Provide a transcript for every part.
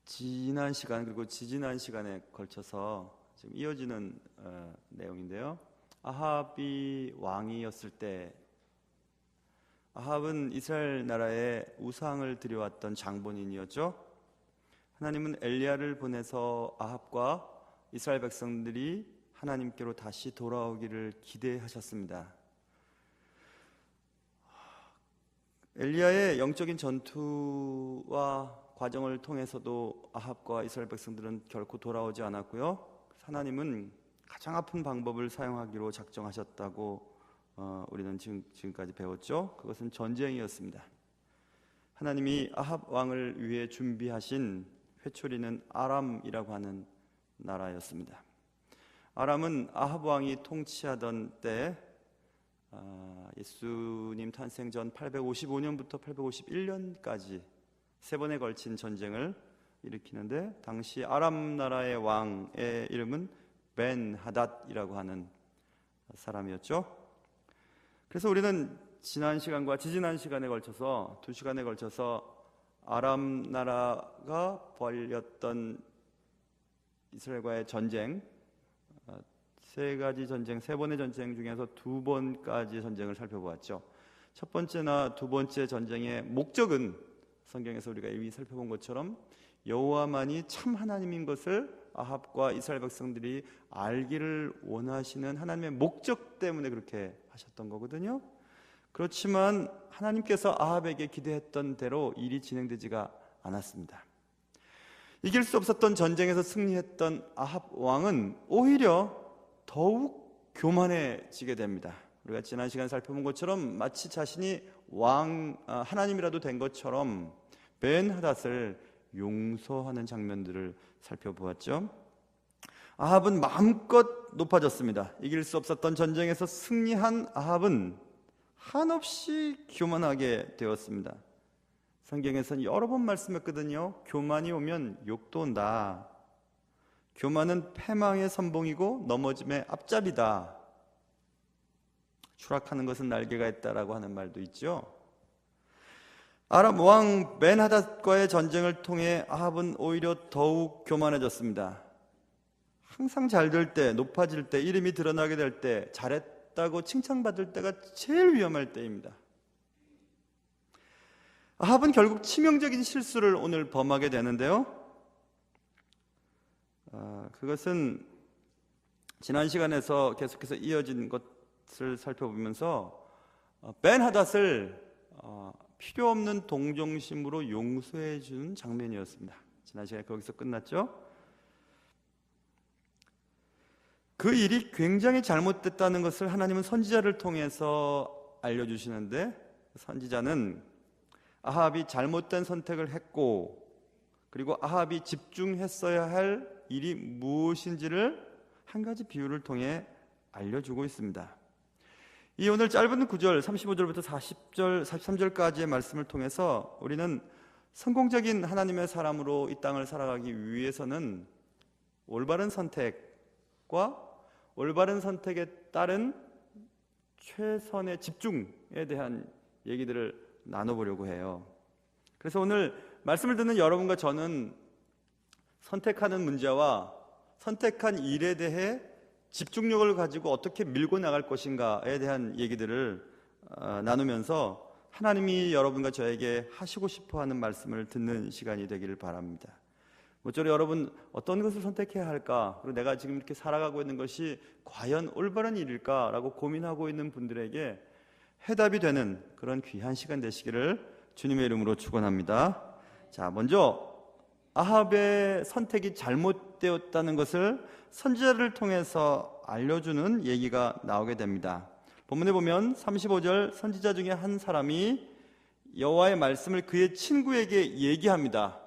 지난 시간 그리고 지지난 시간에 걸쳐서 지금 이어지는 내용인데요. 아합이 왕이었을 때, 아합은 이스라엘 나라에 우상을 드려왔던 장본인이었죠. 하나님은 엘리야를 보내서 아합과 이스라엘 백성들이 하나님께로 다시 돌아오기를 기대하셨습니다. 엘리야의 영적인 전투와 과정을 통해서도 아합과 이스라엘 백성들은 결코 돌아오지 않았고요. 하나님은 가장 아픈 방법을 사용하기로 작정하셨다고 우리는 지금까지 배웠죠. 그것은 전쟁이었습니다. 하나님이 아합 왕을 위해 준비하신 회초리는 아람이라고 하는 나라였습니다. 아람은 아합 왕이 통치하던 때 예수님 탄생 전 855년부터 851년까지 세 번에 걸친 전쟁을 일으키는데, 당시 아람 나라의 왕의 이름은 벤 하닷이라고 하는 사람이었죠. 그래서 우리는 지난 시간과 지지난 시간에 걸쳐서 2시간에 걸쳐서 아람 나라가 벌였던 이스라엘과의 전쟁, 세 가지 전쟁, 세 번의 전쟁 중에서 2번까지 전쟁을 살펴보았죠. 첫 번째나 두 번째 전쟁의 목적은 성경에서 우리가 이미 살펴본 것처럼 여호와만이 참 하나님인 것을 아합과 이스라엘 백성들이 알기를 원하시는 하나님의 목적 때문에 그렇게 하셨던 거거든요. 그렇지만 하나님께서 아합에게 기대했던 대로 일이 진행되지가 않았습니다. 이길 수 없었던 전쟁에서 승리했던 아합 왕은 오히려 더욱 교만해지게 됩니다. 우리가 지난 시간에 살펴본 것처럼 마치 자신이 하나님이라도 된 것처럼 벤 하닷을 용서하는 장면들을 살펴보았죠. 아합은 마음껏 높아졌습니다. 이길 수 없었던 전쟁에서 승리한 아합은 한없이 교만하게 되었습니다. 성경에서는 여러 번 말씀했거든요. 교만이 오면 욕도 온다. 교만은 패망의 선봉이고 넘어짐의 앞잡이다. 추락하는 것은 날개가 있다라고 하는 말도 있죠. 아람 왕 벤 하닷과의 전쟁을 통해 아합은 오히려 더욱 교만해졌습니다. 항상 잘 될 때, 높아질 때, 이름이 드러나게 될 때, 잘했다고 칭찬받을 때가 제일 위험할 때입니다. 아합은 결국 치명적인 실수를 오늘 범하게 되는데요. 그것은 지난 시간에서 계속해서 이어진 것을 살펴보면서 벤 하닷을 필요 없는 동정심으로 용서해 준 장면이었습니다. 지난 시간에 거기서 끝났죠. 그 일이 굉장히 잘못됐다는 것을 하나님은 선지자를 통해서 알려주시는데, 선지자는 아합이 잘못된 선택을 했고, 그리고 아합이 집중했어야 할 일이 무엇인지를 한 가지 비유를 통해 알려주고 있습니다. 이 오늘 짧은 9절, 35절부터 40절, 43절까지의 말씀을 통해서 우리는 성공적인 하나님의 사람으로 이 땅을 살아가기 위해서는 올바른 선택과 올바른 선택에 따른 최선의 집중에 대한 얘기들을 나눠보려고 해요. 그래서 오늘 말씀을 듣는 여러분과 저는 선택하는 문제와 선택한 일에 대해 집중력을 가지고 어떻게 밀고 나갈 것인가에 대한 얘기들을 나누면서 하나님이 여러분과 저에게 하시고 싶어하는 말씀을 듣는 시간이 되기를 바랍니다. 모쪼록 여러분 어떤 것을 선택해야 할까, 그리고 내가 지금 이렇게 살아가고 있는 것이 과연 올바른 일일까 라고 고민하고 있는 분들에게 해답이 되는 그런 귀한 시간 되시기를 주님의 이름으로 축원합니다. 자, 먼저 아합의 선택이 잘못되었다는 것을 선지자를 통해서 알려주는 얘기가 나오게 됩니다. 본문에 보면 35절, 선지자 중에 한 사람이 여호와의 말씀을 그의 친구에게 얘기합니다.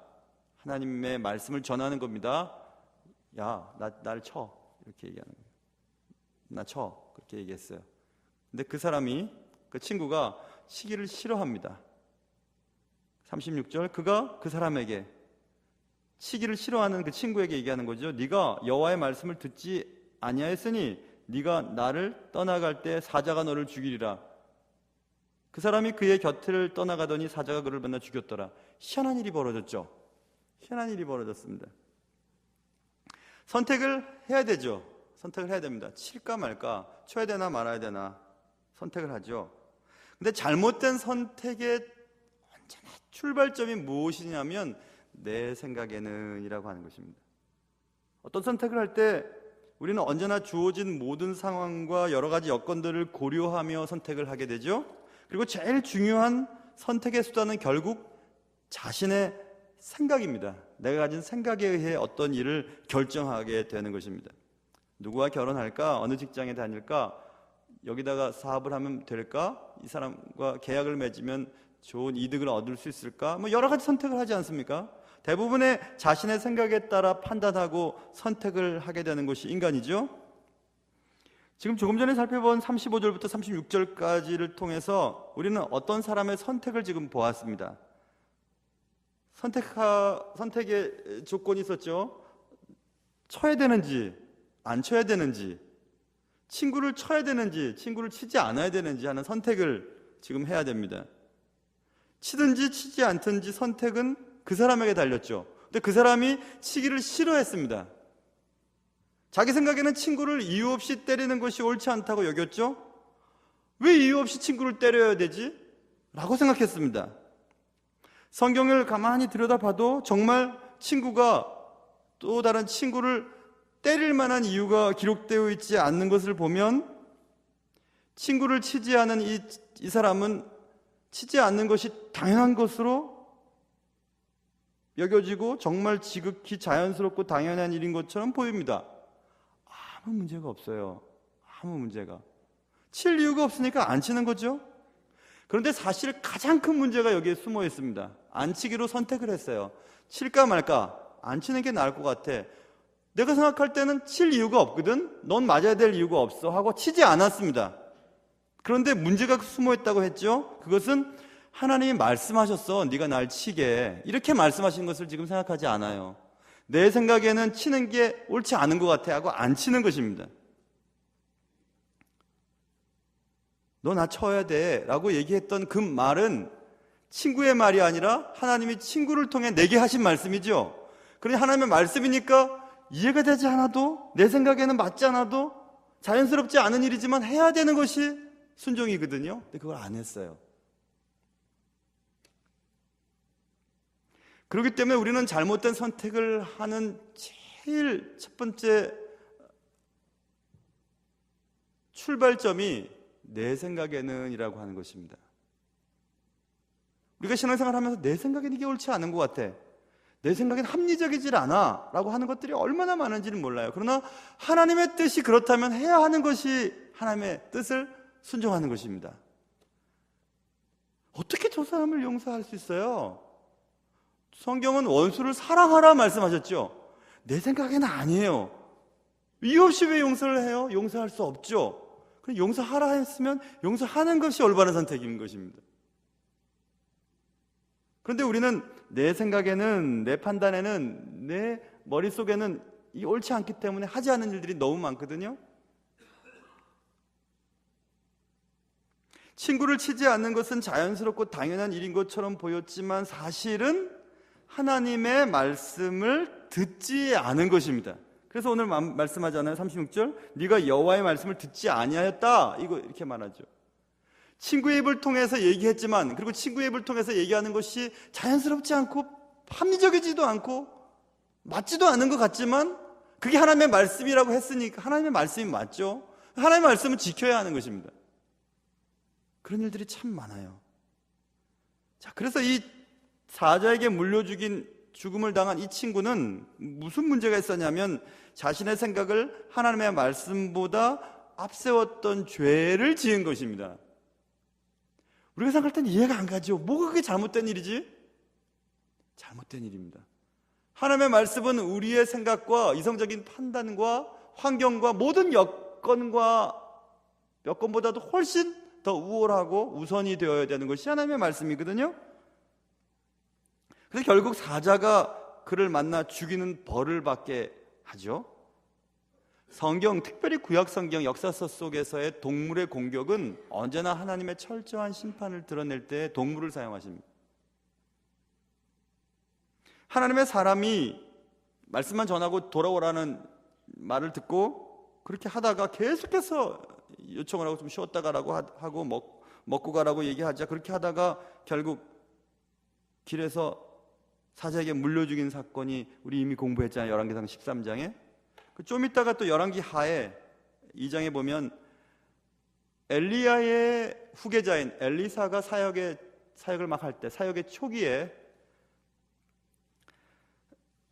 하나님의 말씀을 전하는 겁니다. 야, 나를 쳐, 이렇게 얘기하는 거예요. 나 쳐, 그렇게 얘기했어요. 근데 그 친구가 치기를 싫어합니다. 36절, 그가 그 사람에게, 치기를 싫어하는 그 친구에게 얘기하는 거죠. 네가 여호와의 말씀을 듣지 아니하였으니 네가 나를 떠나갈 때 사자가 너를 죽이리라. 그 사람이 그의 곁을 떠나가더니 사자가 그를 만나 죽였더라. 희한한 일이 벌어졌죠. 희한한 일이 벌어졌습니다. 선택을 해야 되죠. 선택을 해야 됩니다. 칠까 말까, 쳐야 되나 말아야 되나 선택을 하죠. 근데 잘못된 선택의 언제나 출발점이 무엇이냐면 내 생각에는 이라고 하는 것입니다. 어떤 선택을 할 때 우리는 언제나 주어진 모든 상황과 여러 가지 여건들을 고려하며 선택을 하게 되죠. 그리고 제일 중요한 선택의 수단은 결국 자신의 생각입니다. 내가 가진 생각에 의해 어떤 일을 결정하게 되는 것입니다. 누구와 결혼할까? 어느 직장에 다닐까? 여기다가 사업을 하면 될까? 이 사람과 계약을 맺으면 좋은 이득을 얻을 수 있을까? 여러 가지 선택을 하지 않습니까? 대부분의 자신의 생각에 따라 판단하고 선택을 하게 되는 것이 인간이죠. 지금 조금 전에 살펴본 35절부터 36절까지를 통해서 우리는 어떤 사람의 선택을 지금 보았습니다. 선택의 조건이 있었죠. 쳐야 되는지 안 쳐야 되는지, 친구를 쳐야 되는지 친구를 치지 않아야 되는지 하는 선택을 지금 해야 됩니다. 치든지 치지 않든지 선택은 그 사람에게 달렸죠. 근데 그 사람이 치기를 싫어했습니다. 자기 생각에는 친구를 이유 없이 때리는 것이 옳지 않다고 여겼죠. 왜 이유 없이 친구를 때려야 되지? 라고 생각했습니다. 성경을 가만히 들여다봐도 정말 친구가 또 다른 친구를 때릴 만한 이유가 기록되어 있지 않는 것을 보면 친구를 치지 않은 이 사람은 치지 않는 것이 당연한 것으로 여겨지고 정말 지극히 자연스럽고 당연한 일인 것처럼 보입니다. 아무 문제가 없어요. 아무 문제가. 칠 이유가 없으니까 안 치는 거죠. 그런데 사실 가장 큰 문제가 여기에 숨어 있습니다. 안 치기로 선택을 했어요. 칠까 말까, 안 치는 게 나을 것 같아. 내가 생각할 때는 칠 이유가 없거든. 넌 맞아야 될 이유가 없어 하고 치지 않았습니다. 그런데 문제가 숨어 있다고 했죠. 그것은 하나님이 말씀하셨어. 네가 날 치게. 이렇게 말씀하신 것을 지금 생각하지 않아요. 내 생각에는 치는 게 옳지 않은 것 같아 하고 안 치는 것입니다. 너 나 쳐야 돼 라고 얘기했던 그 말은 친구의 말이 아니라 하나님이 친구를 통해 내게 하신 말씀이죠. 그러니 하나님의 말씀이니까 이해가 되지 않아도, 내 생각에는 맞지 않아도 자연스럽지 않은 일이지만 해야 되는 것이 순종이거든요. 근데 그걸 안 했어요. 그렇기 때문에 우리는 잘못된 선택을 하는 제일 첫 번째 출발점이 내 생각에는 이라고 하는 것입니다. 우리가 신앙생활 하면서 내 생각에는 이게 옳지 않은 것 같아, 내 생각엔 합리적이질 않아 라고 하는 것들이 얼마나 많은지는 몰라요. 그러나 하나님의 뜻이 그렇다면 해야 하는 것이 하나님의 뜻을 순종하는 것입니다. 어떻게 저 사람을 용서할 수 있어요? 성경은 원수를 사랑하라 말씀하셨죠. 내 생각에는 아니에요. 이유 없이 왜 용서를 해요? 용서할 수 없죠. 그럼 용서하라 했으면 용서하는 것이 올바른 선택인 것입니다. 그런데 우리는 내 생각에는, 내 판단에는, 내 머릿속에는 이 옳지 않기 때문에 하지 않은 일들이 너무 많거든요. 친구를 치지 않는 것은 자연스럽고 당연한 일인 것처럼 보였지만 사실은 하나님의 말씀을 듣지 않은 것입니다. 그래서 오늘 말씀하잖아요. 36절, 네가 여호와의 말씀을 듣지 아니하였다, 이거 이렇게 말하죠. 친구의 입을 통해서 얘기했지만, 그리고 친구의 입을 통해서 얘기하는 것이 자연스럽지 않고 합리적이지도 않고 맞지도 않은 것 같지만 그게 하나님의 말씀이라고 했으니까 하나님의 말씀이 맞죠. 하나님의 말씀은 지켜야 하는 것입니다. 그런 일들이 참 많아요. 자, 그래서 이 사자에게 물려 죽음을 당한 이 친구는 무슨 문제가 있었냐면 자신의 생각을 하나님의 말씀보다 앞세웠던 죄를 지은 것입니다. 우리가 생각할 땐 이해가 안 가죠. 뭐가 그게 잘못된 일이지? 잘못된 일입니다. 하나님의 말씀은 우리의 생각과 이성적인 판단과 환경과 모든 여건보다도 훨씬 더 우월하고 우선이 되어야 되는 것이 하나님의 말씀이거든요. 그래서 결국 사자가 그를 만나 죽이는 벌을 받게 하죠. 성경, 특별히 구약 성경 역사서 속에서의 동물의 공격은 언제나 하나님의 철저한 심판을 드러낼 때 동물을 사용하십니다. 하나님의 사람이 말씀만 전하고 돌아오라는 말을 듣고 그렇게 하다가 계속해서 요청을 하고 좀 쉬었다 가라고 하고 먹고 가라고 얘기하자. 그렇게 하다가 결국 길에서 사자에게 물려 죽인 사건이 우리 이미 공부했잖아요. 열왕기상 13장에. 좀 이따가 또 열왕기 하에 2장에 보면 엘리야의 후계자인 엘리사가 사역을 막 할 때, 사역의 초기에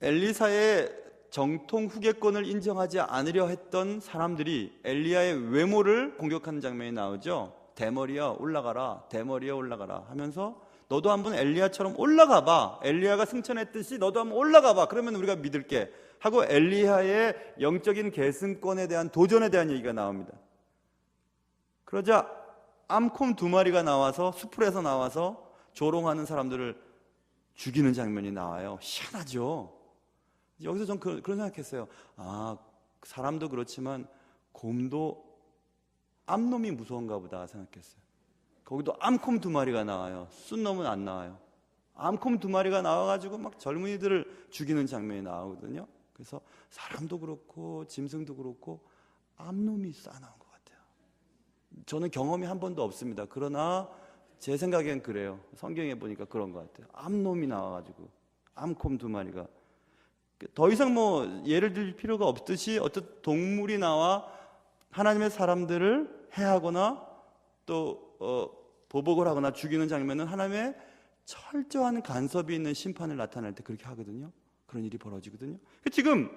엘리사의 정통 후계권을 인정하지 않으려 했던 사람들이 엘리야의 외모를 공격하는 장면이 나오죠. 대머리야 올라가라, 대머리야 올라가라 하면서 너도 한번 엘리야처럼 올라가 봐. 엘리야가 승천했듯이 너도 한번 올라가 봐. 그러면 우리가 믿을게 하고 엘리야의 영적인 계승권에 대한 도전에 대한 얘기가 나옵니다. 그러자 암콤 2마리가 나와서 수풀에서 나와서 조롱하는 사람들을 죽이는 장면이 나와요. 희한하죠. 여기서 전 그런 생각했어요. 아, 사람도 그렇지만 곰도 암놈이 무서운가 보다 생각했어요. 거기도 암콤 2마리가 나와요. 순놈은 안 나와요. 암콤 2마리가 나와가지고 막 젊은이들을 죽이는 장면이 나오거든요. 그래서 사람도 그렇고 짐승도 그렇고 암놈이 싸나운 것 같아요. 저는 경험이 한 번도 없습니다. 그러나 제 생각엔 그래요. 성경에 보니까 그런 것 같아요. 암놈이 나와가지고 암콤 2마리가 더 이상 예를 들 필요가 없듯이 어떤 동물이 나와 하나님의 사람들을 해하거나 또 보복을 하거나 죽이는 장면은 하나님의 철저한 간섭이 있는 심판을 나타낼 때 그렇게 하거든요. 그런 일이 벌어지거든요. 지금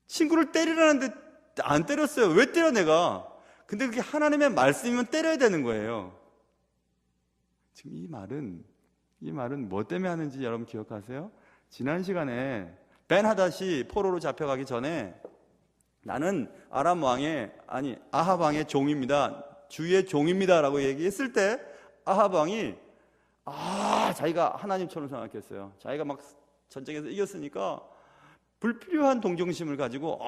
친구를 때리라는데 안 때렸어요. 왜 때려 내가? 근데 그게 하나님의 말씀이면 때려야 되는 거예요. 지금 이 말은 뭐 때문에 하는지 여러분 기억하세요? 지난 시간에 벤 하닷이 포로로 잡혀가기 전에 나는 아합 왕의 종입니다. 주의 종입니다 라고 얘기했을 때 아합 왕이 자기가 하나님처럼 생각했어요. 자기가 막 전쟁에서 이겼으니까 불필요한 동정심을 가지고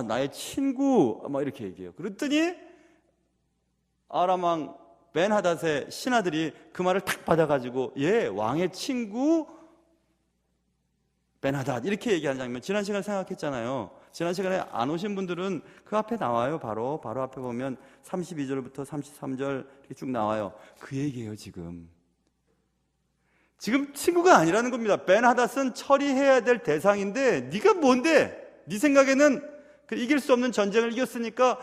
나의 친구 막 이렇게 얘기해요. 그랬더니 아람 왕 벤 하닷의 신하들이 그 말을 탁 받아가지고 왕의 친구 벤 하닷 이렇게 얘기하는 장면 지난 시간에 생각했잖아요. 지난 시간에 안 오신 분들은 그 앞에 나와요. 바로 앞에 보면 32절부터 33절 이렇게 쭉 나와요. 그 얘기예요. 지금 친구가 아니라는 겁니다. 벤 하닷은 처리해야 될 대상인데 네가 뭔데? 네 생각에는 이길 수 없는 전쟁을 이겼으니까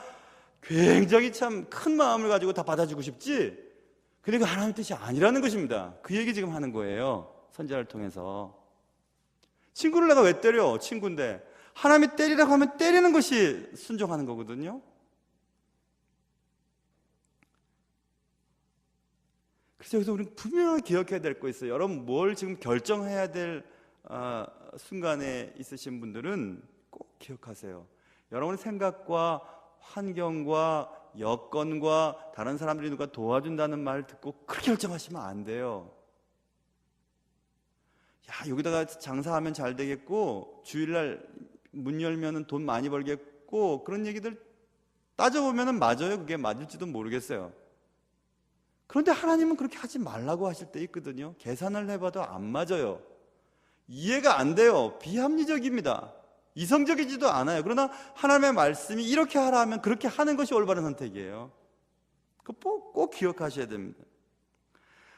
굉장히 참 큰 마음을 가지고 다 받아주고 싶지? 근데 그 하나님의 뜻이 아니라는 것입니다. 그 얘기 지금 하는 거예요. 선지자를 통해서. 친구를 내가 왜 때려? 친구인데 하나님이 때리라고 하면 때리는 것이 순종하는 거거든요. 그래서 여기서 우리는 분명히 기억해야 될 거 있어요. 여러분 뭘 지금 결정해야 될 순간에 있으신 분들은 꼭 기억하세요. 여러분의 생각과 환경과 여건과 다른 사람들이 누가 도와준다는 말을 듣고 그렇게 결정하시면 안 돼요. 여기다가 장사하면 잘 되겠고 주일날 문 열면 돈 많이 벌겠고 그런 얘기들 따져보면 맞아요. 그게 맞을지도 모르겠어요. 그런데 하나님은 그렇게 하지 말라고 하실 때 있거든요. 계산을 해봐도 안 맞아요. 이해가 안 돼요. 비합리적입니다. 이성적이지도 않아요. 그러나 하나님의 말씀이 이렇게 하라 하면 그렇게 하는 것이 올바른 선택이에요. 꼭 기억하셔야 됩니다.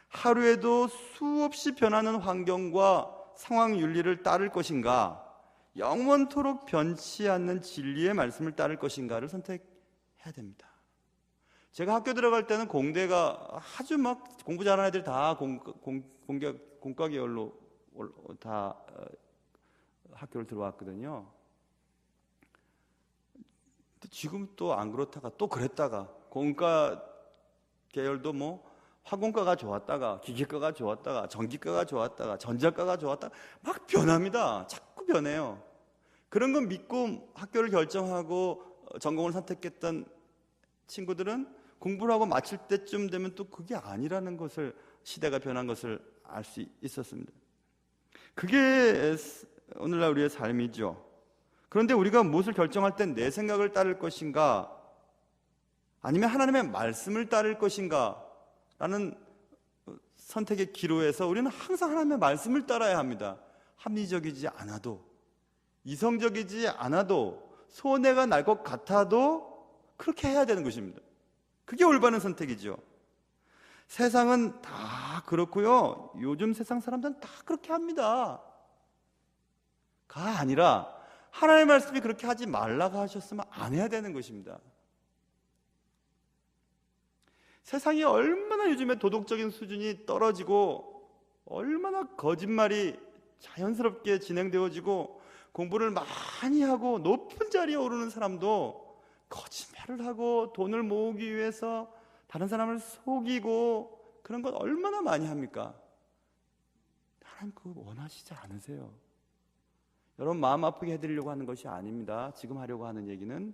하루에도 수없이 변하는 환경과 상황 윤리를 따를 것인가, 영원토록 변치 않는 진리의 말씀을 따를 것인가를 선택해야 됩니다. 제가 학교 들어갈 때는 공대가 아주 막 공부 잘하는 애들 다 공과 계열로 다 학교를 들어왔거든요. 근데 지금 또 안 그렇다가 또 그랬다가 공과 계열도 화공과가 좋았다가 기계과가 좋았다가 전기과가 좋았다가 전자과가 좋았다가 막 변합니다. 자꾸 변해요. 그런 건 믿고 학교를 결정하고 전공을 선택했던 친구들은 공부를 하고 마칠 때쯤 되면 또 그게 아니라는 것을, 시대가 변한 것을 알 수 있었습니다. 그게 오늘날 우리의 삶이죠. 그런데 우리가 무엇을 결정할 땐 내 생각을 따를 것인가 아니면 하나님의 말씀을 따를 것인가 라는 선택의 기로에서 우리는 항상 하나님의 말씀을 따라야 합니다. 합리적이지 않아도, 이성적이지 않아도, 손해가 날 것 같아도 그렇게 해야 되는 것입니다. 그게 올바른 선택이죠. 세상은 다 그렇고요. 요즘 세상 사람들은 다 그렇게 합니다. 가 아니라 하나님의 말씀이 그렇게 하지 말라고 하셨으면 안 해야 되는 것입니다. 세상이 얼마나 요즘에 도덕적인 수준이 떨어지고 얼마나 거짓말이 자연스럽게 진행되어지고 공부를 많이 하고 높은 자리에 오르는 사람도 거짓말을 하고 돈을 모으기 위해서 다른 사람을 속이고 그런 것 얼마나 많이 합니까? 하나님 그거 원하시지 않으세요. 여러분 마음 아프게 해드리려고 하는 것이 아닙니다. 지금 하려고 하는 얘기는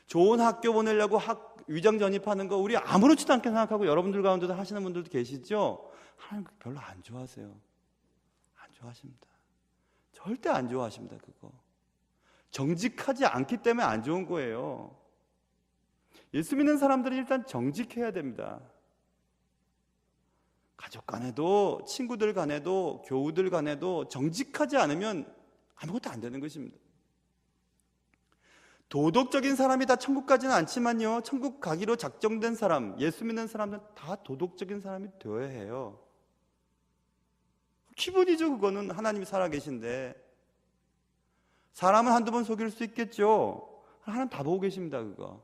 좋은 학교 보내려고 위장 전입하는 거 우리 아무렇지도 않게 생각하고 여러분들 가운데도 하시는 분들도 계시죠? 하나님 그거 별로 안 좋아하세요. 안 좋아하십니다. 절대 안 좋아하십니다. 그거 정직하지 않기 때문에 안 좋은 거예요. 예수 믿는 사람들은 일단 정직해야 됩니다. 가족 간에도 친구들 간에도 교우들 간에도 정직하지 않으면 아무것도 안 되는 것입니다. 도덕적인 사람이 다 천국 가지는 않지만요, 천국 가기로 작정된 사람, 예수 믿는 사람들은 다 도덕적인 사람이 되어야 해요. 기본이죠. 그거는 하나님이 살아계신데 사람은 한두 번 속일 수 있겠죠. 하나님 다 보고 계십니다. 그거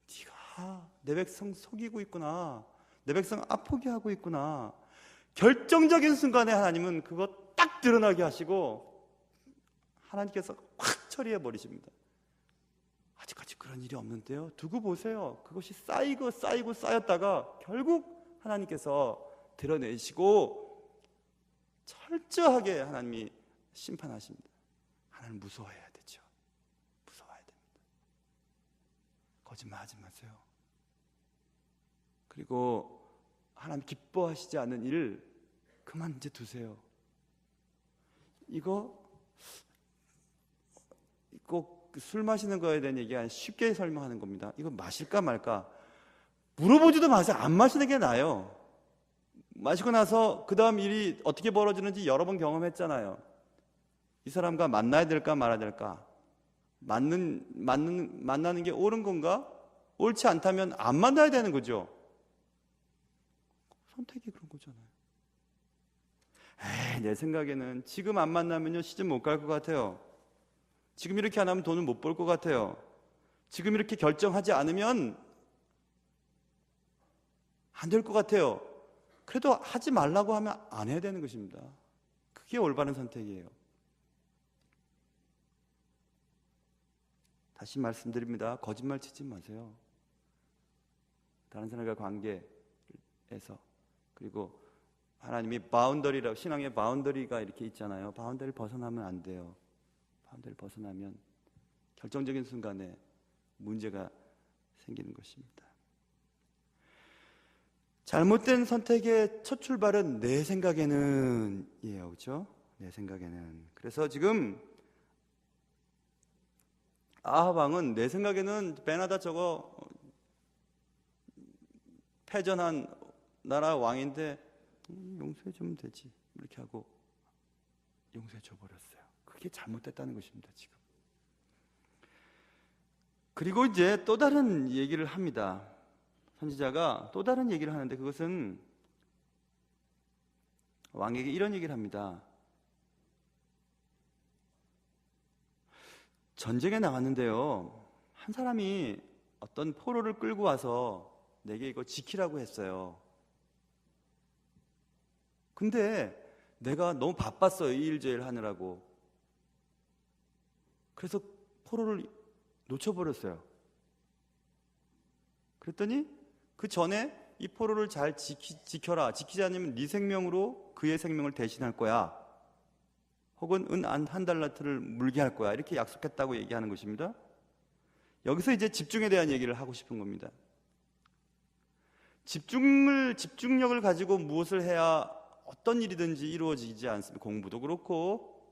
네가 내 백성 속이고 있구나, 내 백성 아프게 하고 있구나. 결정적인 순간에 하나님은 그거 딱 드러나게 하시고 하나님께서 확 처리해 버리십니다. 아직까지 그런 일이 없는데요, 두고 보세요. 그것이 쌓이고 쌓였다가 결국 하나님께서 드러내시고 철저하게 하나님이 심판하십니다. 하나님 무서워해야 되죠. 무서워해야 됩니다. 거짓말하지 마세요. 그리고 하나님 기뻐하시지 않는 일 그만 이제 두세요. 이거 꼭 술 마시는 거에 대한 얘기가 아니라 쉽게 설명하는 겁니다. 이거 마실까 말까 물어보지도 마세요. 안 마시는 게 나아요. 마시고 나서 그 다음 일이 어떻게 벌어지는지 여러 번 경험했잖아요. 이 사람과 만나야 될까 말아야 될까, 만나는 게 옳은 건가, 옳지 않다면 안 만나야 되는 거죠. 선택이 그런 거잖아요. 내 생각에는 지금 안 만나면요 시집 못 갈 것 같아요. 지금 이렇게 안 하면 돈을 못 벌 것 같아요. 지금 이렇게 결정하지 않으면 안 될 것 같아요. 그래도 하지 말라고 하면 안 해야 되는 것입니다. 그게 올바른 선택이에요. 다시 말씀드립니다. 거짓말 치지 마세요. 다른 사람과 관계에서. 그리고 하나님이 바운더리라고, 신앙의 바운더리가 이렇게 있잖아요. 바운더리를 벗어나면 안 돼요. 바운더리를 벗어나면 결정적인 순간에 문제가 생기는 것입니다. 잘못된 선택의 첫 출발은 내 생각에는 이에요. 그렇죠? 내 생각에는. 그래서 지금 아합 왕은 내 생각에는 베나다 저거 패전한 나라 왕인데 용서해 주면 되지 이렇게 하고 용서해 줘 버렸어요. 그게 잘못됐다는 것입니다. 지금. 그리고 이제 또 다른 얘기를 합니다. 선지자가 또 다른 얘기를 하는데 그것은 왕에게 이런 얘기를 합니다. 전쟁에 나갔는데요, 한 사람이 어떤 포로를 끌고 와서 내게 이거 지키라고 했어요. 근데 내가 너무 바빴어요. 이 일 저 일 하느라고. 그래서 포로를 놓쳐버렸어요. 그랬더니 그 전에 이 포로를 잘 지켜라. 지키지 않으면 네 생명으로 그의 생명을 대신할 거야. 혹은 은 한 달란트를 물게 할 거야. 이렇게 약속했다고 얘기하는 것입니다. 여기서 이제 집중에 대한 얘기를 하고 싶은 겁니다. 집중력을 가지고 무엇을 해야 어떤 일이든지 이루어지지 않습니다. 공부도 그렇고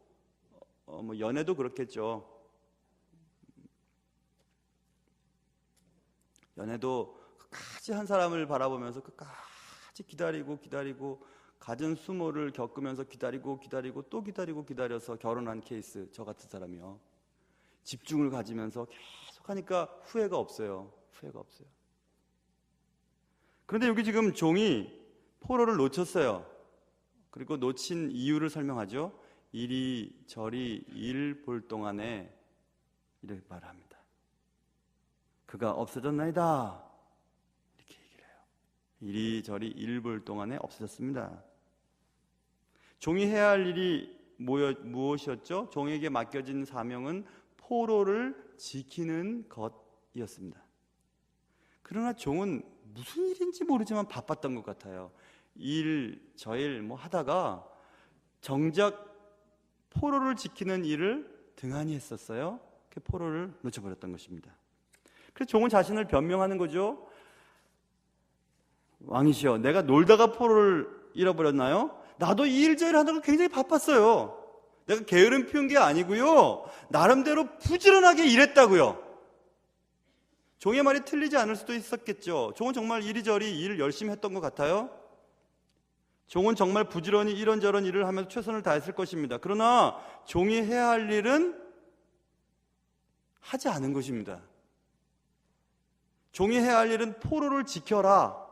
뭐 연애도 그렇겠죠. 연애도 끝까지 한 사람을 바라보면서 끝까지 기다리고 갖은 수모를 겪으면서 기다리고 또 기다려서 결혼한 케이스, 저 같은 사람이요. 집중을 가지면서 계속 하니까 후회가 없어요. 그런데 여기 지금 종이 포로를 놓쳤어요. 그리고 놓친 이유를 설명하죠. 이리저리 일 볼 동안에 이렇게 말합니다. 그가 없어졌나이다. 이렇게 얘기를 해요. 이리저리 일 볼 동안에 없어졌습니다. 종이 해야 할 일이 무엇이었죠? 종에게 맡겨진 사명은 포로를 지키는 것이었습니다. 그러나 종은 무슨 일인지 모르지만 바빴던 것 같아요. 저 일 하다가 정작 포로를 지키는 일을 등한히 했었어요. 그 포로를 놓쳐버렸던 것입니다. 그래서 종은 자신을 변명하는 거죠. 왕이시여, 내가 놀다가 포로를 잃어버렸나요? 나도 이 일 저 일 하다가 굉장히 바빴어요. 내가 게으름 피운 게 아니고요, 나름대로 부지런하게 일했다고요. 종의 말이 틀리지 않을 수도 있었겠죠. 종은 정말 이리저리 일 열심히 했던 것 같아요. 종은 정말 부지런히 이런저런 일을 하면서 최선을 다했을 것입니다. 그러나 종이 해야 할 일은 하지 않은 것입니다. 종이 해야 할 일은 포로를 지켜라,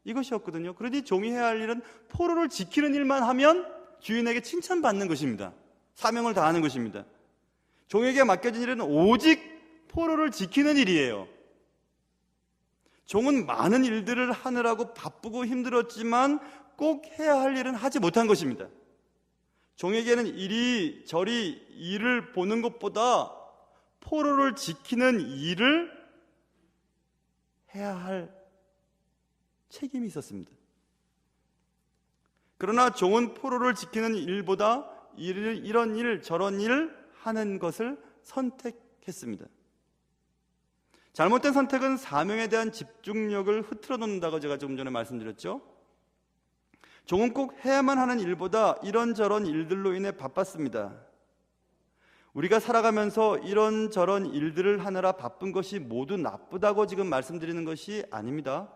이것이었거든요. 그러니 종이 해야 할 일은 포로를 지키는 일만 하면 주인에게 칭찬받는 것입니다. 사명을 다하는 것입니다. 종에게 맡겨진 일은 오직 포로를 지키는 일이에요. 종은 많은 일들을 하느라고 바쁘고 힘들었지만 꼭 해야 할 일은 하지 못한 것입니다. 종에게는 이리저리 일을 보는 것보다 포로를 지키는 일을 해야 할 책임이 있었습니다. 그러나 종은 포로를 지키는 일보다 이런 일 저런 일을 하는 것을 선택했습니다. 잘못된 선택은 사명에 대한 집중력을 흐트러 놓는다고 제가 조금 전에 말씀드렸죠. 종은 꼭 해야만 하는 일보다 이런저런 일들로 인해 바빴습니다. 우리가 살아가면서 이런저런 일들을 하느라 바쁜 것이 모두 나쁘다고 지금 말씀드리는 것이 아닙니다.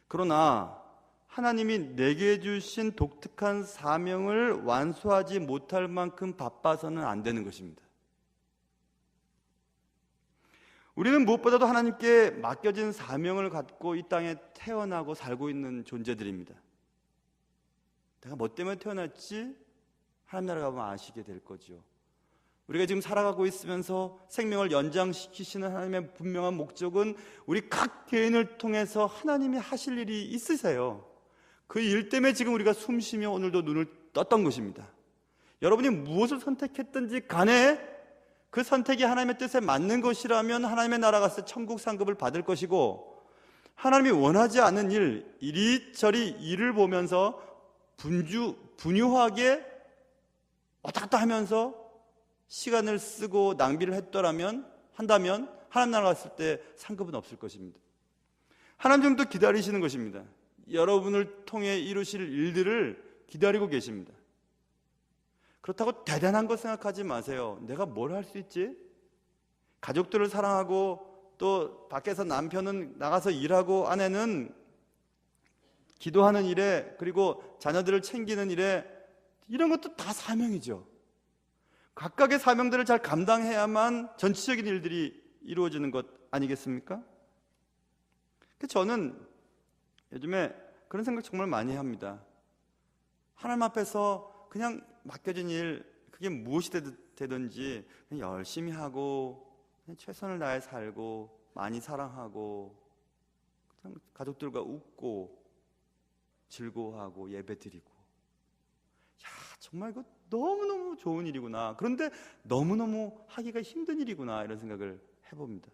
그러나 하나님이 내게 주신 독특한 사명을 완수하지 못할 만큼 바빠서는 안 되는 것입니다. 우리는 무엇보다도 하나님께 맡겨진 사명을 갖고 이 땅에 태어나고 살고 있는 존재들입니다. 내가 뭐 때문에 태어났지? 하나님 나라 가면 아시게 될 거죠. 우리가 지금 살아가고 있으면서 생명을 연장시키시는 하나님의 분명한 목적은 우리 각 개인을 통해서 하나님이 하실 일이 있으세요. 그 일 때문에 지금 우리가 숨쉬며 오늘도 눈을 떴던 것입니다. 여러분이 무엇을 선택했든지 간에 그 선택이 하나님의 뜻에 맞는 것이라면 하나님의 나라 갔을 때 천국 상급을 받을 것이고, 하나님이 원하지 않는 일, 이리저리 일을 보면서 분유하게 왔다 갔다 하면서 시간을 쓰고 낭비를 한다면 하나님 나라 갔을 때 상급은 없을 것입니다. 하나님 좀 더 기다리시는 것입니다. 여러분을 통해 이루실 일들을 기다리고 계십니다. 그렇다고 대단한 것 생각하지 마세요. 내가 뭘 할 수 있지? 가족들을 사랑하고 또 밖에서 남편은 나가서 일하고 아내는 기도하는 일에, 그리고 자녀들을 챙기는 일에, 이런 것도 다 사명이죠. 각각의 사명들을 잘 감당해야만 전체적인 일들이 이루어지는 것 아니겠습니까? 저는 요즘에 그런 생각 정말 많이 합니다. 하나님 앞에서 그냥 맡겨진 일, 그게 무엇이 되든지 그냥 열심히 하고 그냥 최선을 다해 살고 많이 사랑하고 그냥 가족들과 웃고 즐거워하고 예배드리고, 정말 이거 너무너무 좋은 일이구나. 그런데 너무너무 하기가 힘든 일이구나, 이런 생각을 해봅니다.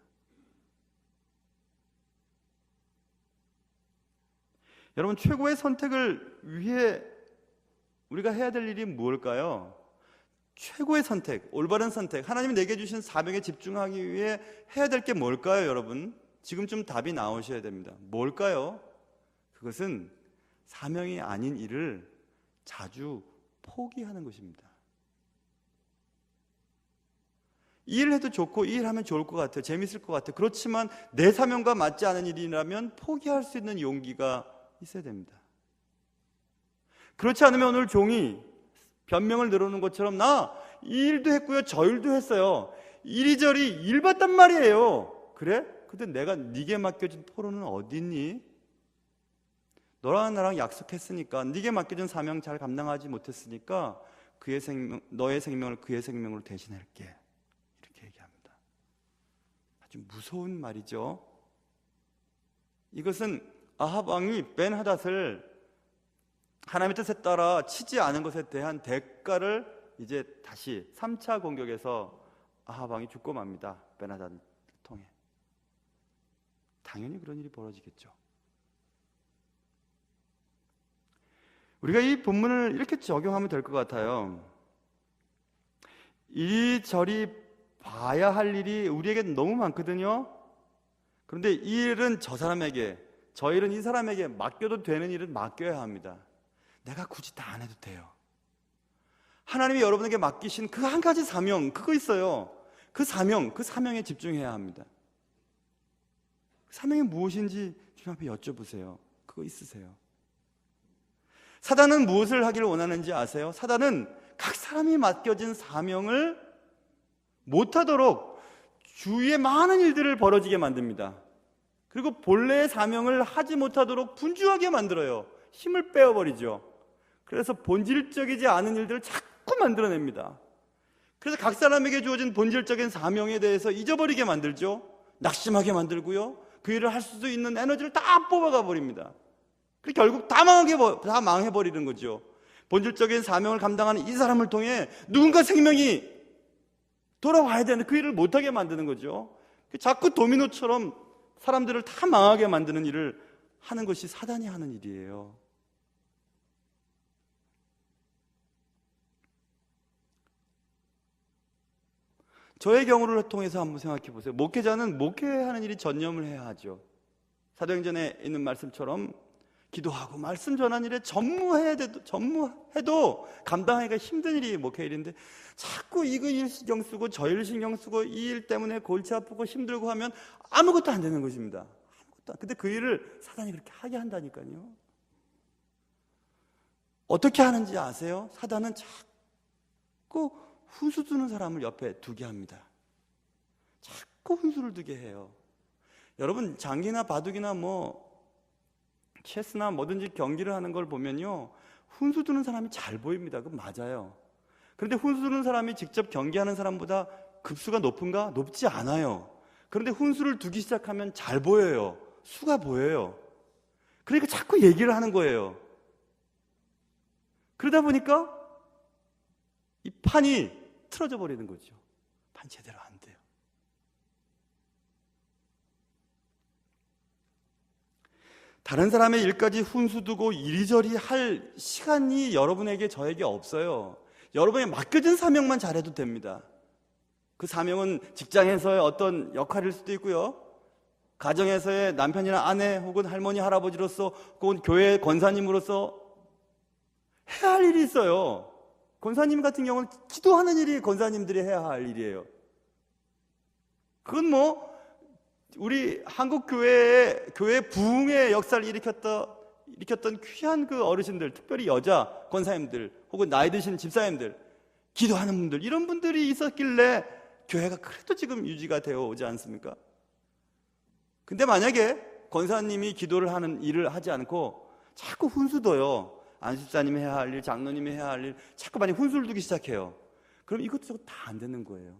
여러분, 최고의 선택을 위해 우리가 해야 될 일이 무엇일까요? 최고의 선택, 올바른 선택, 하나님이 내게 주신 사명에 집중하기 위해 해야 될 게 뭘까요, 여러분? 지금쯤 답이 나오셔야 됩니다. 뭘까요? 그것은 사명이 아닌 일을 자주 포기하는 것입니다. 이 일 해도 좋고 이 일 하면 좋을 것 같아요. 재밌을 것 같아요. 그렇지만 내 사명과 맞지 않은 일이라면 포기할 수 있는 용기가 있어야 됩니다. 그렇지 않으면 오늘 종이 변명을 늘어놓는 것처럼 나 이 일도 했고요, 저 일도 했어요. 이리저리 일 봤단 말이에요. 그래? 근데 내가 네게 맡겨진 포로는 어디 있니? 너랑 나랑 약속했으니까, 네게 맡겨진 사명 잘 감당하지 못했으니까 너의 생명을 그의 생명으로 대신할게. 이렇게 얘기합니다. 아주 무서운 말이죠. 이것은 아합 왕이 벤하닷을 하나님의 뜻에 따라 치지 않은 것에 대한 대가를 이제 다시 3차 공격에서 아합 왕이 죽고 맙니다. 벤하닷을 통해. 당연히 그런 일이 벌어지겠죠. 우리가 이 본문을 이렇게 적용하면 될 것 같아요. 이리저리 봐야 할 일이 우리에게 너무 많거든요. 그런데 이 일은 저 사람에게, 저 일은 이 사람에게 맡겨도 되는 일은 맡겨야 합니다. 내가 굳이 다 안 해도 돼요. 하나님이 여러분에게 맡기신 그 한 가지 사명, 그거 있어요. 그 사명에 집중해야 합니다. 그 사명이 무엇인지 주님 앞에 여쭤보세요. 그거 있으세요? 사단은 무엇을 하기를 원하는지 아세요? 사단은 각 사람이 맡겨진 사명을 못하도록 주위에 많은 일들을 벌어지게 만듭니다. 그리고 본래의 사명을 하지 못하도록 분주하게 만들어요. 힘을 빼어버리죠. 그래서 본질적이지 않은 일들을 자꾸 만들어냅니다. 그래서 각 사람에게 주어진 본질적인 사명에 대해서 잊어버리게 만들죠. 낙심하게 만들고요, 그 일을 할 수 있는 에너지를 다 뽑아가 버립니다. 그리고 결국 다 망해버리는 거죠. 본질적인 사명을 감당하는 이 사람을 통해 누군가 생명이 돌아와야 되는데 그 일을 못하게 만드는 거죠. 자꾸 도미노처럼 사람들을 다 망하게 만드는 일을 하는 것이 사단이 하는 일이에요. 저의 경우를 통해서 한번 생각해 보세요. 목회자는 목회하는 일이 전념을 해야 하죠. 사도행전에 있는 말씀처럼 기도하고 말씀 전하는 일에 전무해도 감당하기가 힘든 일이 목회 일인데, 자꾸 이거 일 신경 쓰고 저 일 신경 쓰고 이 일 때문에 골치 아프고 힘들고 하면 아무것도 안 되는 것입니다. 근데 그 일을 사단이 그렇게 하게 한다니까요. 어떻게 하는지 아세요? 사단은 자꾸 훈수 두는 사람을 옆에 두게 합니다. 자꾸 훈수를 두게 해요. 여러분, 장기나 바둑이나 체스나 뭐든지 경기를 하는 걸 보면요, 훈수 두는 사람이 잘 보입니다. 그건 맞아요. 그런데 훈수 두는 사람이 직접 경기하는 사람보다 급수가 높은가? 높지 않아요. 그런데 훈수를 두기 시작하면 잘 보여요. 수가 보여요. 그러니까 자꾸 얘기를 하는 거예요. 그러다 보니까 이 판이 틀어져 버리는 거죠. 판 제대로 안 돼요. 다른 사람의 일까지 훈수 두고 이리저리 할 시간이 여러분에게, 저에게 없어요. 여러분이 맡겨진 사명만 잘해도 됩니다. 그 사명은 직장에서의 어떤 역할일 수도 있고요, 가정에서의 남편이나 아내 혹은 할머니 할아버지로서 혹은 교회 권사님으로서 해야 할 일이 있어요. 권사님 같은 경우는 기도하는 일이 권사님들이 해야 할 일이에요. 그건 우리 한국 교회 부흥의 역사를 일으켰던 귀한 그 어르신들, 특별히 여자 권사님들 혹은 나이 드신 집사님들, 기도하는 분들, 이런 분들이 있었길래 교회가 그래도 지금 유지가 되어 오지 않습니까? 근데 만약에 권사님이 기도를 하는 일을 하지 않고 자꾸 훈수둬요. 안수사님이 해야 할 일, 장로님이 해야 할 일, 자꾸 많이 훈수를 두기 시작해요. 그럼 이것저것 다 안 되는 거예요.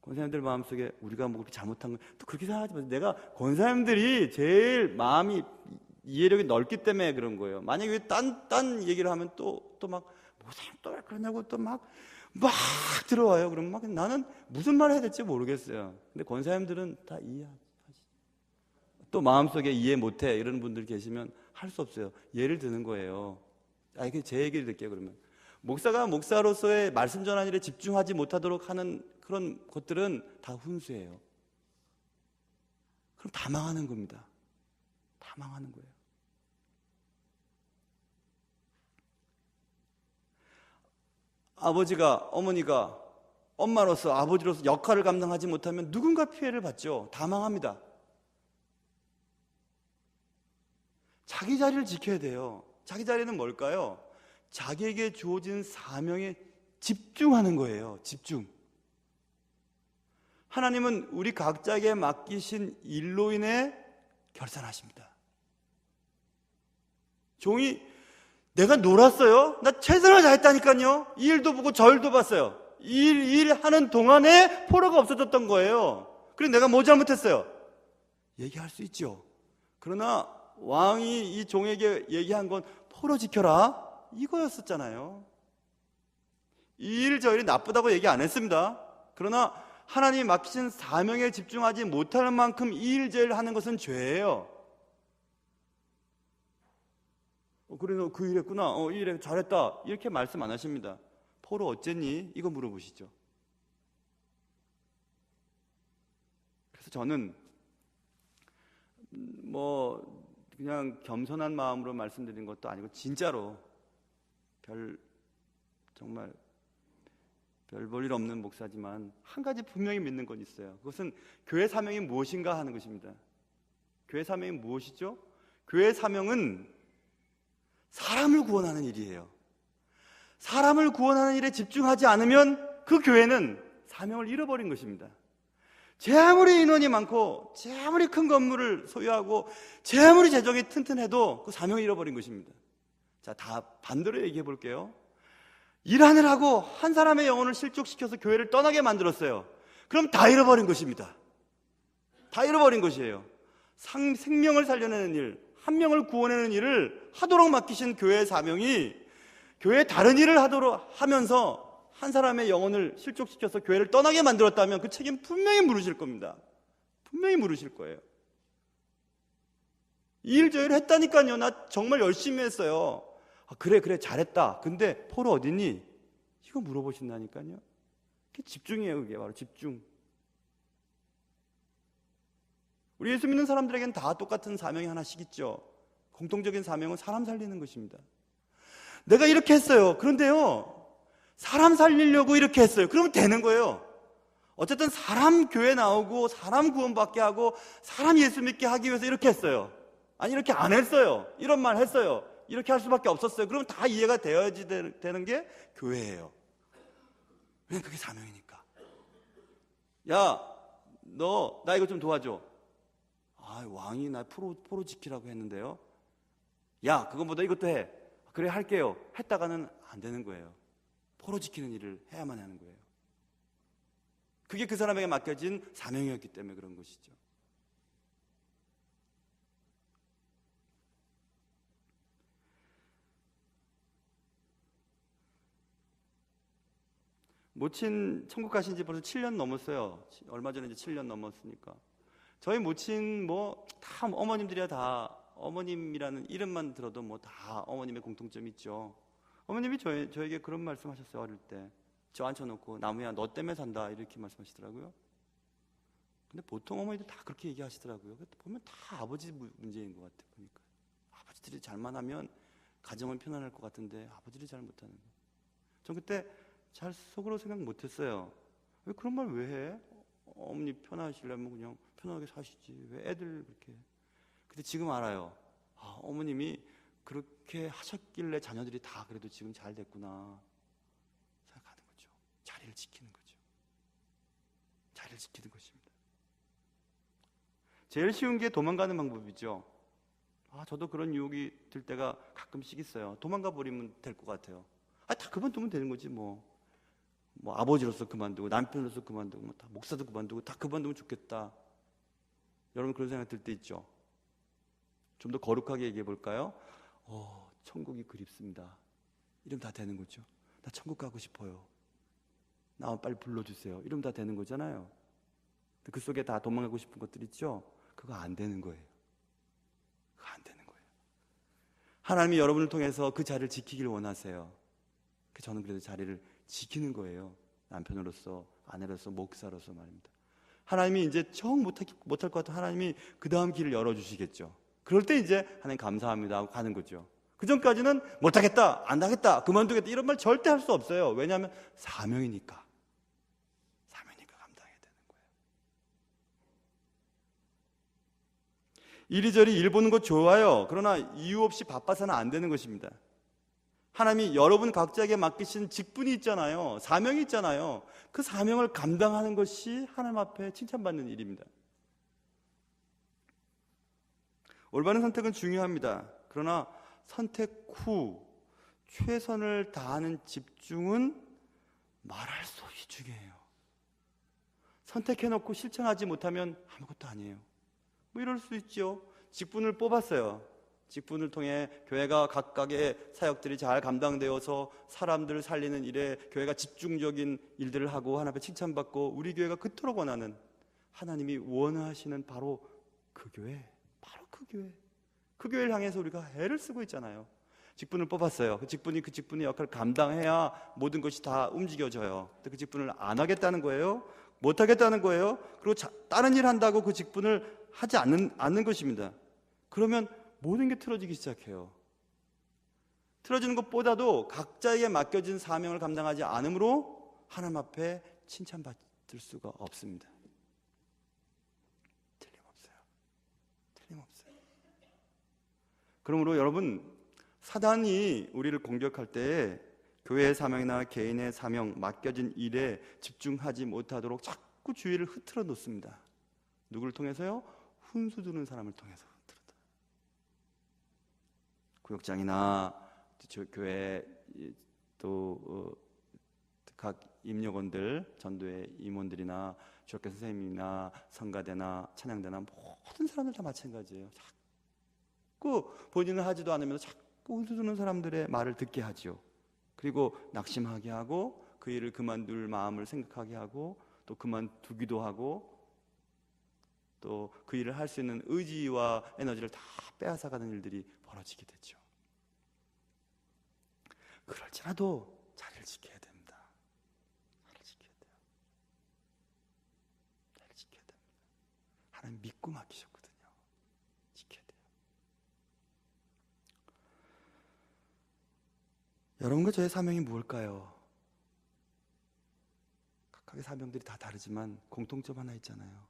권사님들 마음속에 우리가 그렇게 잘못한 거, 또 그렇게 생각하지 마세요. 내가 권사님들이 제일 마음이, 이해력이 넓기 때문에 그런 거예요. 만약에 딴 얘기를 하면 또 막 목사님 또 왜 그러냐고 또 막 들어와요. 그럼 나는 무슨 말을 해야 될지 모르겠어요. 근데 권사님들은 다 이해하지. 또 마음속에 이해 못해 이런 분들 계시면 할 수 없어요. 예를 드는 거예요. 이게 제 얘기를 듣게요. 그러면 목사가 목사로서의 말씀 전하는 일에 집중하지 못하도록 하는 그런 것들은 다 훈수예요. 그럼 다 망하는 겁니다. 다 망하는 거예요. 아버지가, 어머니가 엄마로서, 아버지로서 역할을 감당하지 못하면 누군가 피해를 받죠. 다 망합니다. 자기 자리를 지켜야 돼요. 자기 자리는 뭘까요? 자기에게 주어진 사명에 집중하는 거예요. 집중. 하나님은 우리 각자에게 맡기신 일로 인해 결산하십니다. 종이 내가 놀았어요? 나 최선을 다했다니까요. 이 일도 보고 저 일도 봤어요. 일 하는 동안에 포로가 없어졌던 거예요. 그래서 내가 뭐 잘못했어요? 얘기할 수 있죠. 그러나 왕이 이 종에게 얘기한 건 포로 지켜라 이거였었잖아요. 이 일 저 일이 나쁘다고 얘기 안 했습니다. 그러나 하나님이 맡기신 사명에 집중하지 못하는 만큼 이 일 저 일 하는 것은 죄예요. 그래 너 그 일 했구나. 이 일에 잘했다. 이렇게 말씀 안 하십니다. 포로 어쨌니? 이거 물어보시죠. 그래서 저는 그냥 겸손한 마음으로 말씀드린 것도 아니고 진짜로 정말 별 볼 일 없는 목사지만 한 가지 분명히 믿는 건 있어요. 그것은 교회 사명이 무엇인가 하는 것입니다. 교회 사명이 무엇이죠? 교회 사명은 사람을 구원하는 일이에요. 사람을 구원하는 일에 집중하지 않으면 그 교회는 사명을 잃어버린 것입니다. 제 아무리 인원이 많고 제 아무리 큰 건물을 소유하고 제 아무리 재정이 튼튼해도 그 사명을 잃어버린 것입니다. 자, 다 반대로 얘기해 볼게요. 일하느라고 한 사람의 영혼을 실족시켜서 교회를 떠나게 만들었어요. 그럼 다 잃어버린 것입니다. 다 잃어버린 것이에요. 생명을 살려내는 일, 한 명을 구원하는 일을 하도록 맡기신 교회의 사명이 교회의 다른 일을 하면서 한 사람의 영혼을 실족시켜서 교회를 떠나게 만들었다면 그 책임 분명히 물으실 겁니다. 분명히 물으실 거예요. 이 일 저 일 했다니까요. 나 정말 열심히 했어요. 그래 잘했다. 근데 포로 어딨니? 이거 물어보신다니까요. 그게 집중이에요. 그게 바로 집중. 우리 예수 믿는 사람들에게는 다 똑같은 사명이 하나씩 있죠. 공통적인 사명은 사람 살리는 것입니다. 내가 이렇게 했어요. 그런데요, 사람 살리려고 이렇게 했어요. 그러면 되는 거예요. 어쨌든 사람 교회 나오고 사람 구원받게 하고 사람 예수 믿게 하기 위해서 이렇게 했어요. 아니 이렇게 안 했어요. 이런 말 했어요. 이렇게 할 수밖에 없었어요. 그럼 다 이해가 되어야지 되는 게 교회예요. 왜냐면 그게 사명이니까. 야, 너 나 이거 좀 도와줘. 왕이 나 포로 지키라고 했는데요. 야, 그것보다 이것도 해. 그래 할게요. 했다가는 안 되는 거예요. 포로 지키는 일을 해야만 하는 거예요. 그게 그 사람에게 맡겨진 사명이었기 때문에 그런 것이죠. 모친 천국 가신 지 벌써 7년 넘었어요. 얼마 전에 이제 7년 넘었으니까. 저희 모친 다 어머님들이야 다 어머님이라는 이름만 들어도 다 어머님의 공통점이 있죠. 어머님이 저에게 그런 말씀하셨어요. 어릴 때 저 앉혀놓고 나무야 너 때문에 산다 이렇게 말씀하시더라고요. 근데 보통 어머니들 다 그렇게 얘기하시더라고요. 보면 다 아버지 문제인 것 같아요. 보니까 아버지들이 잘만 하면 가정은 편안할 것 같은데 아버지들이 잘 못하는 거예요. 전 그때 잘 속으로 생각 못했어요. 왜 그런 말 왜 해? 어머니 편하시려면 그냥 편하게 사시지. 왜 애들 그렇게 해? 근데 지금 알아요. 어머님이 그렇게 하셨길래 자녀들이 다 그래도 지금 잘 됐구나 생각하는 거죠. 자리를 지키는 거죠. 자리를 지키는 것입니다. 제일 쉬운 게 도망가는 방법이죠. 저도 그런 유혹이 들 때가 가끔씩 있어요. 도망가 버리면 될 것 같아요. 다 그만두면 되는 거지 뭐 아버지로서 그만두고 남편으로서 그만두고 다 목사도 그만두고 다 그만두면 좋겠다. 여러분 그런 생각 들 때 있죠. 좀 더 거룩하게 얘기해 볼까요? 천국이 그립습니다. 이러면 다 되는 거죠. 나 천국 가고 싶어요. 나 빨리 불러주세요. 이러면 다 되는 거잖아요. 그 속에 다 도망가고 싶은 것들 있죠. 그거 안 되는 거예요. 그거 안 되는 거예요. 하나님이 여러분을 통해서 그 자리를 지키길 원하세요. 저는 그래도 자리를 지키는 거예요. 남편으로서, 아내로서, 목사로서 말입니다. 하나님이 이제 정 못할 것 같아 하나님이 그 다음 길을 열어주시겠죠. 그럴 때 이제 하나님 감사합니다 하고 가는 거죠. 그 전까지는 못하겠다, 안 하겠다, 그만두겠다 이런 말 절대 할 수 없어요. 왜냐하면 사명이니까 감당해야 되는 거예요. 이리저리 일 보는 거 좋아요. 그러나 이유 없이 바빠서는 안 되는 것입니다. 하나님이 여러분 각자에게 맡기신 직분이 있잖아요. 사명이 있잖아요. 그 사명을 감당하는 것이 하나님 앞에 칭찬받는 일입니다. 올바른 선택은 중요합니다. 그러나 선택 후 최선을 다하는 집중은 말할 수 없이 중요해요. 선택해놓고 실천하지 못하면 아무것도 아니에요. 뭐 이럴 수 있죠. 직분을 뽑았어요. 직분을 통해 교회가 각각의 사역들이 잘 감당되어서 사람들을 살리는 일에 교회가 집중적인 일들을 하고 하나님 앞에 칭찬받고 우리 교회가 그토록 원하는, 하나님이 원하시는 바로 그 교회, 바로 그 교회를 향해서 우리가 애를 쓰고 있잖아요. 직분을 뽑았어요. 그 직분의 역할을 감당해야 모든 것이 다 움직여져요. 근데 그 직분을 안 하겠다는 거예요. 못 하겠다는 거예요. 그리고 다른 일 한다고 그 직분을 하지 않는 것입니다. 그러면 모든 게 틀어지기 시작해요. 틀어지는 것보다도 각자에게 맡겨진 사명을 감당하지 않으므로 하나님 앞에 칭찬받을 수가 없습니다. 틀림없어요. 그러므로 여러분, 사단이 우리를 공격할 때 교회의 사명이나 개인의 사명, 맡겨진 일에 집중하지 못하도록 자꾸 주의를 흐트러 놓습니다. 누구를 통해서요? 훈수 두는 사람을 통해서 흐트러다. 구역장이나 교회 또 각 임역원들, 전도의 임원들이나 주역교 선생님이나 성가대나 찬양대나 모든 사람들 다 마찬가지예요. 자꾸 본인은 하지도 않으면서 자꾸 훈수 두는 사람들의 말을 듣게 하죠. 그리고 낙심하게 하고 그 일을 그만둘 마음을 생각하게 하고 또 그만두기도 하고 또 그 일을 할 수 있는 의지와 에너지를 다 빼앗아가는 일들이 벌어지게 되죠. 그럴지라도 자리를 지켜야 됩니다. 자리를 지켜야 돼요. 자리를 지켜야 됩니다. 하나님 믿고 맡기셨거든요. 지켜야 돼요. 여러분과 저의 사명이 무엇일까요? 각각의 사명들이 다 다르지만 공통점 하나 있잖아요.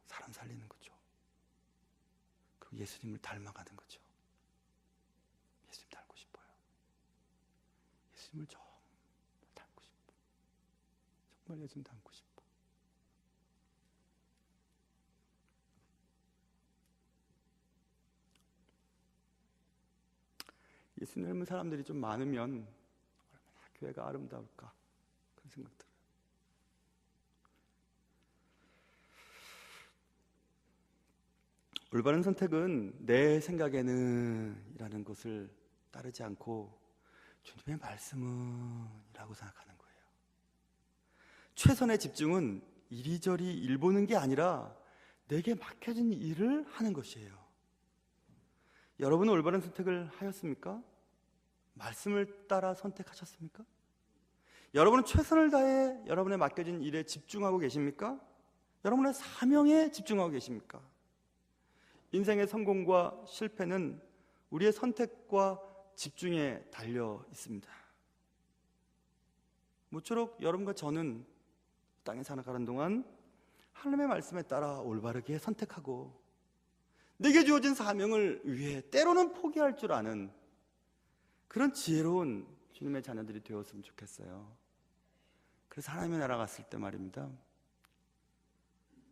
사람 살리는 거죠. 그리고 예수님을 닮아가는 거죠. 예수님 닮고 싶어요. 예수님을 정말 닮고 싶어. 정말 예수님 닮고 싶어. 예수님 닮은 사람들이 좀 많으면 얼마나 교회가 아름다울까, 그런 생각 들어요. 올바른 선택은 내 생각에는 이라는 것을 따르지 않고 주님의 말씀은 이라고 생각하는 거예요. 최선의 집중은 이리저리 일 보는 게 아니라 내게 맡겨진 일을 하는 것이에요. 여러분은 올바른 선택을 하였습니까? 말씀을 따라 선택하셨습니까? 여러분은 최선을 다해 여러분의 맡겨진 일에 집중하고 계십니까? 여러분의 사명에 집중하고 계십니까? 인생의 성공과 실패는 우리의 선택과 집중에 달려 있습니다. 모쪼록 여러분과 저는 땅에 살아가는 동안 하나님의 말씀에 따라 올바르게 선택하고 내게 주어진 사명을 위해 때로는 포기할 줄 아는 그런 지혜로운 주님의 자녀들이 되었으면 좋겠어요. 그래서 하나님의 나라 갔을 때 말입니다.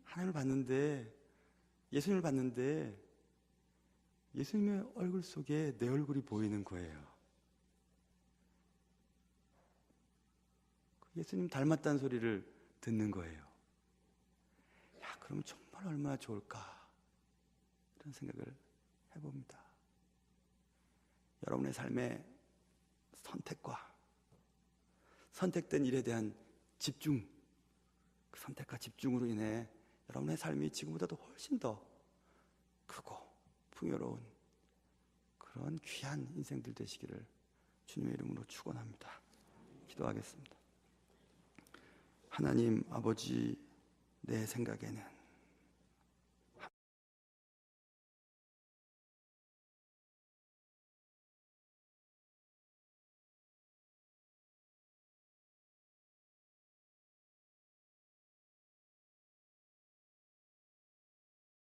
하나님을 봤는데, 예수님을 봤는데 예수님의 얼굴 속에 내 얼굴이 보이는 거예요. 예수님 닮았다는 소리를 듣는 거예요. 야, 그러면 정말 얼마나 좋을까, 이런 생각을 해봅니다. 여러분의 삶의 선택과 선택된 일에 대한 집중, 그 선택과 집중으로 인해 여러분의 삶이 지금보다도 훨씬 더 크고 풍요로운 그런 귀한 인생들 되시기를 주님의 이름으로 축원합니다. 기도하겠습니다. 하나님 아버지, 내 생각에는